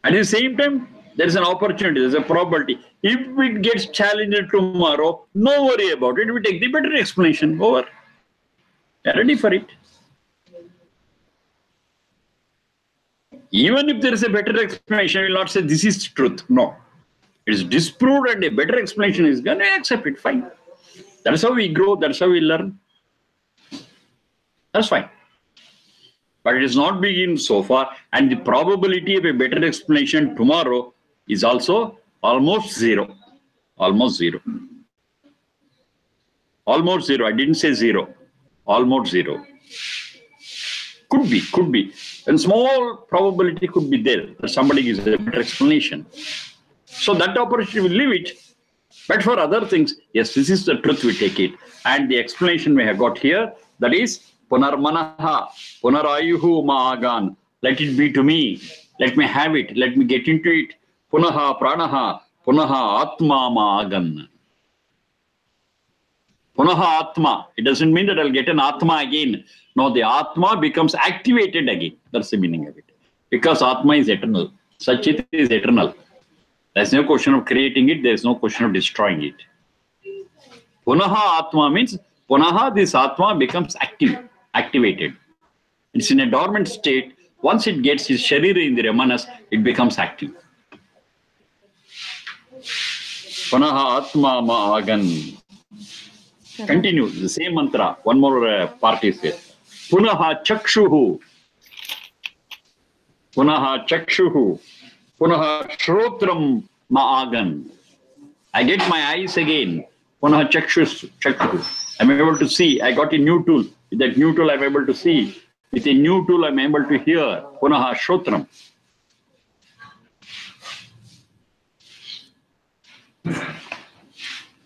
At the same time, there is an opportunity, there is a probability. If it gets challenged tomorrow, no worry about it. We take the better explanation. Over. We are ready for it. Even if there is a better explanation, we will not say this is truth. No. It is disproved and a better explanation is going to accept it. Fine. That's how we grow. That's how we learn. That's fine. But it is not begin so far, and the probability of a better explanation tomorrow is also almost zero. Almost zero. Almost zero. I didn't say zero. Almost zero. Could be. And small probability could be there that somebody gives a better explanation. So that opportunity will leave it. But for other things, yes, this is the truth, we take it. And the explanation we have got here, that is Punarmanaha, Punarayuhu Maagan. Let it be to me. Let me have it. Let me get into it. Punaha Pranaha, Punaha Atma Maagan. Punaha Atma. It doesn't mean that I'll get an Atma again. No, the Atma becomes activated again. That's the meaning of it. Because Atma is eternal. Sachit is eternal. There's no question of creating it. There's no question of destroying it. Punaha Atma means Punaha, this Atma becomes activated. It's in a dormant state. Once it gets his Sharira Indriya Manas, it becomes active. Punaha Atma Ma'agan. Continue, the same mantra. One more part is here. Punaha Chakshuhu. Punaha Chakshuhu. Punaha Shrotram Ma'agan. I get my eyes again. Punaha Chakshuhu. I'm able to see. I got a new tool. With that new tool, I'm able to see. With a new tool, I'm able to hear. Punaha Shrotram.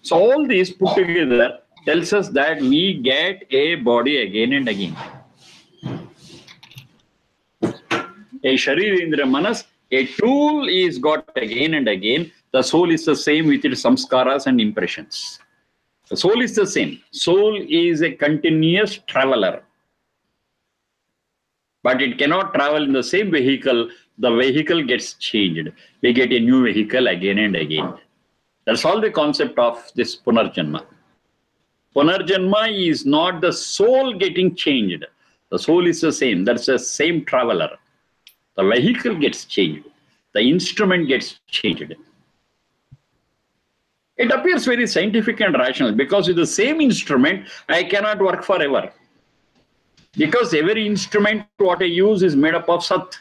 So all these put together tells us that we get a body again and again. A Sharira Indriya Manas, a tool is got again and again. The soul is the same with its samskaras and impressions. The soul is the same. Soul is a continuous traveler. But it cannot travel in the same vehicle. The vehicle gets changed. We get a new vehicle again and again. That's all the concept of this Punarjanma. Punarjanma is not the soul getting changed. The soul is the same. That's the same traveler. The vehicle gets changed. The instrument gets changed. It appears very scientific and rational because with the same instrument, I cannot work forever. Because every instrument what I use is made up of sat,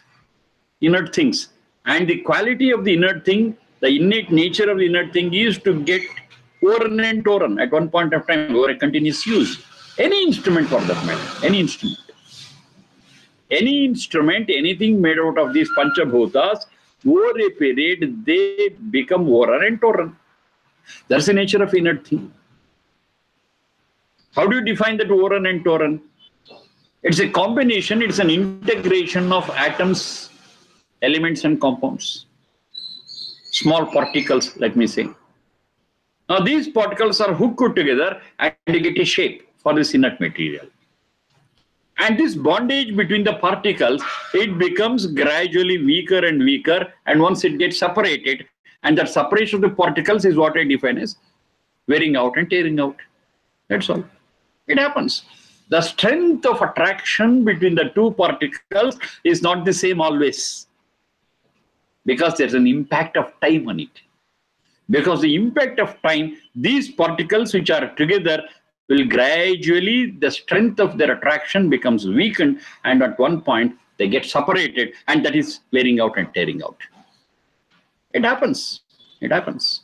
inert things. And the quality of the inert thing, the innate nature of the inert thing is to get Oran and Toran at one point of time over a continuous use. Any instrument for that matter, any instrument. Any instrument, anything made out of these Panchabhutas, over a period, they become Oran and Toran. That's the nature of inert thing. How do you define that Oran and Toran? It's a combination, it's an integration of atoms, elements and compounds. Small particles, let me say. Now these particles are hooked together and they get a shape for this inert material. And this bondage between the particles, it becomes gradually weaker and weaker, and once it gets separated, and that separation of the particles is what I define as wearing out and tearing out. That's all. It happens. The strength of attraction between the two particles is not the same always, because there's an impact of time on it. Because the impact of time, these particles which are together will gradually, the strength of their attraction becomes weakened, and at one point they get separated, and that is wearing out and tearing out. It happens. It happens.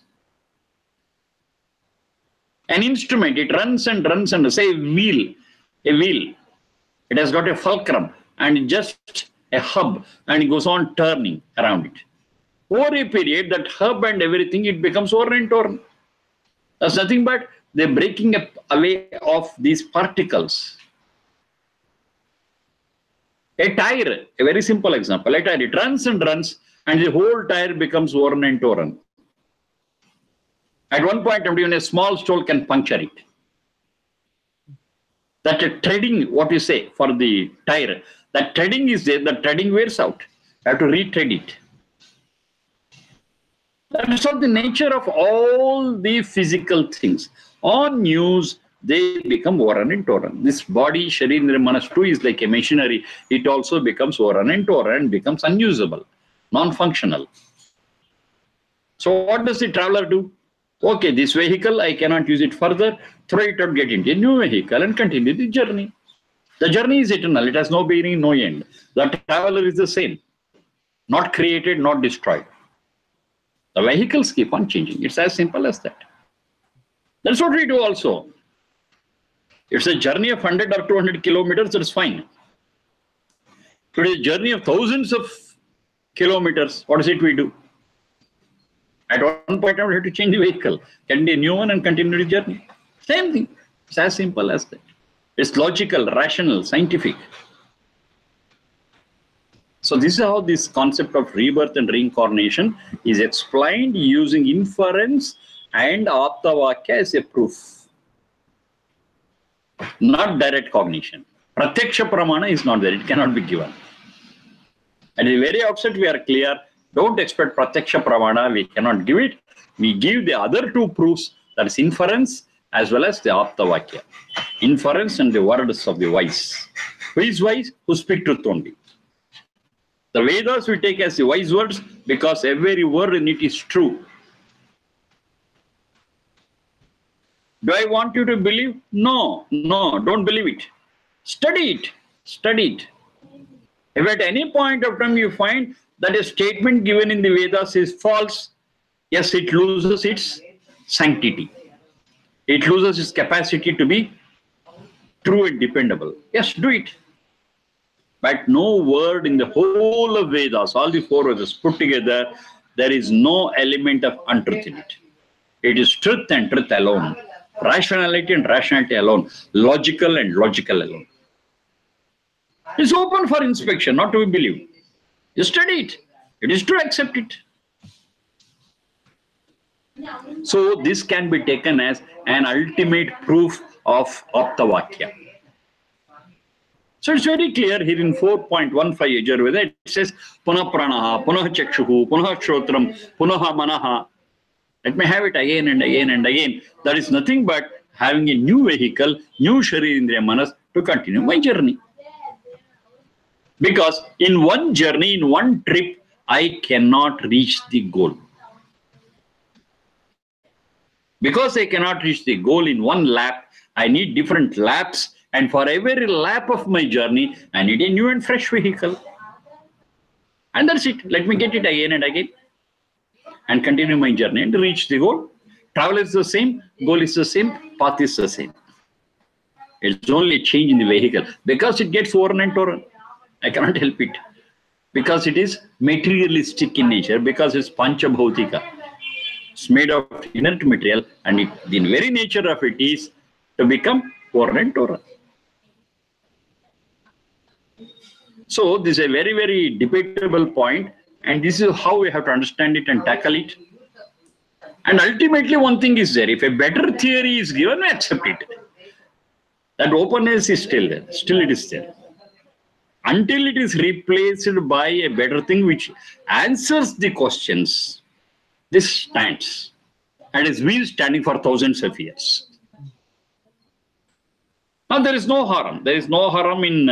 An instrument, it runs and runs and say a wheel. It has got a fulcrum and just a hub, and it goes on turning around it. Over a period, that hub and everything, it becomes Oran and Toran. That's nothing but the breaking up away of these particles. A tire, a very simple example, a tire, it runs and runs, and the whole tire becomes Oran and Toran. At one point, even a small stone can puncture it. That treading, what you say, for the tire, that treading is there, the treading wears out. You have to retread it. That's not the nature of all the physical things. On use, they become Oran and Toran. This body, Sharira Indriya Manas too, is like a machinery. It also becomes Oran and Toran, becomes unusable, non-functional. So what does the traveler do? Okay, this vehicle, I cannot use it further. Throw it out, get into a new vehicle and continue the journey. The journey is eternal. It has no beginning, no end. The traveler is the same. Not created, not destroyed. The vehicles keep on changing. It's as simple as that. That's what we do also. It's a journey of 100 or 200 kilometers, that's fine. If it is a journey of thousands of kilometers, what is it we do? At one point, I would have to change the vehicle, get a new one and continue the journey. Same thing. It's as simple as that. It's logical, rational, scientific. So this is how this concept of rebirth and reincarnation is explained using inference and Aptavakya as a proof. not direct cognition. Pratyaksha pramana is not there. It cannot be given. At the very outset, we are clear. Don't expect pratyaksha pramana. We cannot give it. We give the other two proofs, that is inference as well as the aptavakya. Inference and the words of the wise. Who is wise? Who speak truth only. The Vedas we take as the wise words because every word in it is true. Do I want you to believe? No, don't believe it. Study it. Study it. If at any point of time you find that a statement given in the Vedas is false, yes, it loses its sanctity. It loses its capacity to be true and dependable. Yes, do it. But no word in the whole of Vedas, all the four Vedas put together, there is no element of untruth in it. It is truth and truth alone. Rationality and rationality alone. Logical and logical alone. It's open for inspection, not to be believed. You study it. It is true, accept it. So this can be taken as an ultimate proof of Aptavakya. So it's very clear here in 4.15 Yajurveda, it says Punah Pranaha, Punah Chakshuhu, Punah Shrotram, Punah Manaha. Let me have it again and again and again. That is nothing but having a new vehicle, new Sharirindriya Manas to continue my journey. Because in one journey, in one trip, I cannot reach the goal. Because I cannot reach the goal in one lap, I need different laps. And for every lap of my journey, I need a new and fresh vehicle. And that's it. Let me get it again and again. And continue my journey and reach the goal. Travel is the same, goal is the same, path is the same. It's only a change in the vehicle. Because it gets worn and torn. I cannot help it. Because it is materialistic in nature. Because it's panchabhautika. It's made of inert material. And the very nature of it is to become worn and torn. So this is a very, very debatable point, and this is how we have to understand it and tackle it. And ultimately one thing is there, if a better theory is given, we accept it. That openness is still there, still it is there. Until it is replaced by a better thing which answers the questions, this stands. And it's been standing for thousands of years. Now there is no harm. There is no harm in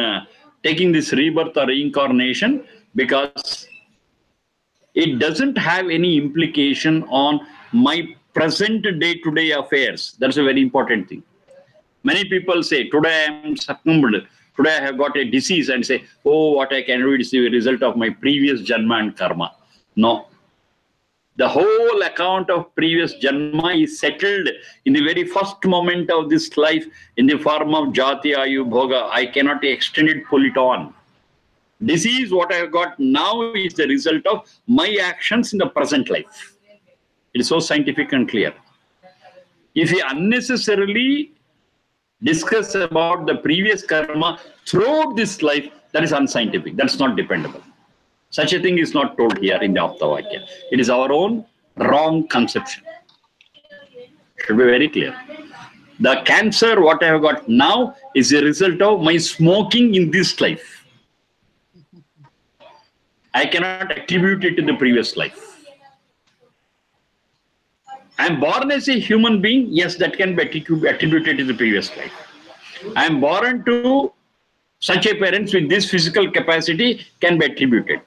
taking this rebirth or reincarnation because it doesn't have any implication on my present day-to-day affairs. That's a very important thing. Many people say, today I am succumbed, today I have got a disease, and say, oh, what I can do is the result of my previous janma and karma. No. The whole account of previous janma is settled in the very first moment of this life in the form of jati, ayu, bhoga. I cannot extend it, pull it on. Disease, what I have got now is the result of my actions in the present life. It is so scientific and clear. If we unnecessarily discuss about the previous karma throughout this life, that is unscientific. That's not dependable. Such a thing is not told here in the Aptavakya. It is our own wrong conception. Should be very clear. The cancer, what I have got now, is a result of my smoking in this life. I cannot attribute it to the previous life. I am born as a human being. Yes, that can be attributed to the previous life. I am born to such a parents with this physical capacity can be attributed.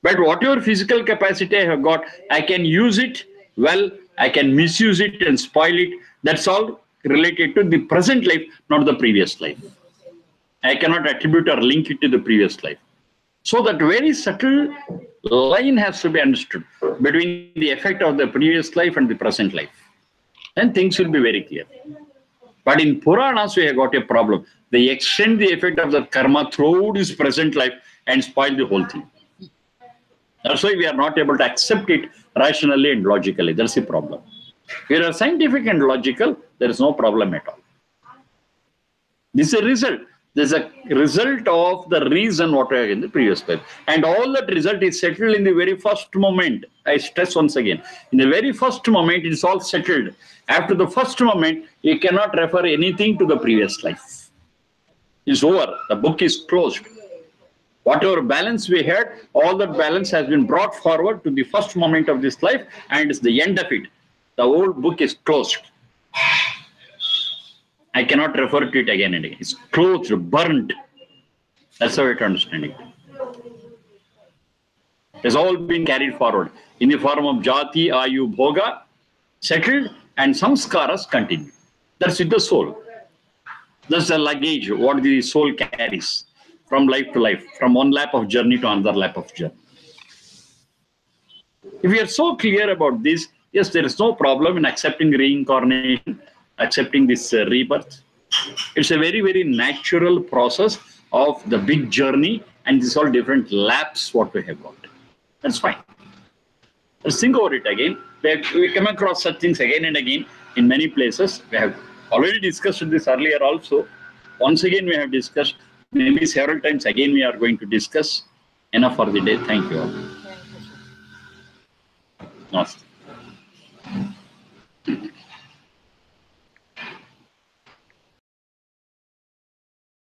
But whatever physical capacity I have got, I can use it well, I can misuse it and spoil it. That's all related to the present life, not the previous life. I cannot attribute or link it to the previous life. So that very subtle line has to be understood between the effect of the previous life and the present life. And things will be very clear. But in Puranas, we have got a problem. They extend the effect of the karma throughout his present life and spoil the whole thing. That's why we are not able to accept it rationally and logically. That's the problem. If we are scientific and logical, there is no problem at all. This is a result. There's a result of the reason what we are in the previous life. And all that result is settled in the very first moment. I stress once again. In the very first moment, it is all settled. After the first moment, you cannot refer anything to the previous life. It's over. The book is closed. Whatever balance we had, all that balance has been brought forward to the first moment of this life, and it's the end of it. The whole book is closed. I cannot refer to it again and again. It's closed, burnt. That's how it understanding. It's all been carried forward in the form of jati, ayu, bhoga, settled, and samskaras continue. That's with the soul. That's the luggage, what the soul carries from life to life, from one lap of journey to another lap of journey. If we are so clear about this, yes, there is no problem in accepting reincarnation, accepting this rebirth. It's a very, very natural process of the big journey, and these all different laps what we have got. That's fine. Let's think about it again. We come across such things again and again in many places. We have already discussed this earlier also. Once again, we have discussed, maybe several times again we are going to discuss. Enough for the day. Thank you all. Namaste.